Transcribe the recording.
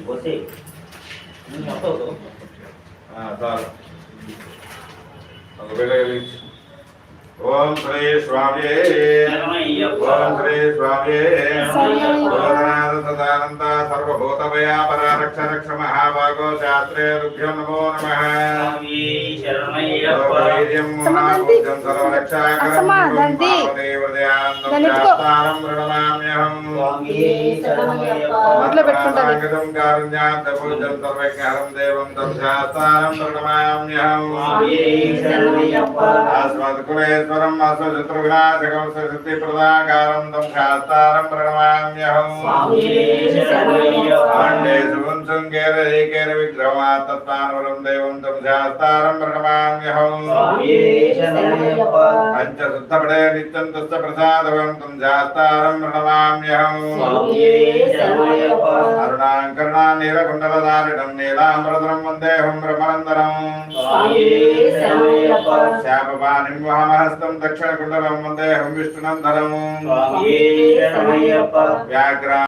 ओम श्री स्वामी ओम श्री स्वामी भूतनाथ सदानंद सर्वभूतभयापर रक्ष रक्ष महाभागो शास्त्रे तुभ्यो नमो नमः वीर्यं महाभूतं सर्वरक्षाकरं देवदेवानन्दं प्रणमाम्यहं अट्ला कारुण्याद्भुतं सर्वज्ञहरं देवं तं शास्तारं प्रणमाम्यहं अस्मत्कुलेश्वरम् अस्मशत्रुघ्नाशकं सिद्धिप्रदाकारं तं शास्तारं प्रणमाम्यहं पाण्डे सुगुंसुङ्गेरैकेन विग्रहात् तत्त्वानुवलं देवं तं शास्तारं प्रणमाम्यहं पञ्चशुद्धपदे नित्यं तस्य प्रसादवं तं शास्तारं प्रणमाम्यहं अरुणाङ्कर्णां नीलकुण्डलधारिणं नीलाम्बरधरं वन्देऽहं ब्रह्मनन्दनं शापपाणिं वहमहस्तं दक्षिणकुण्डलं वन्देऽहं विष्णुनन्दनं व्याघ्रा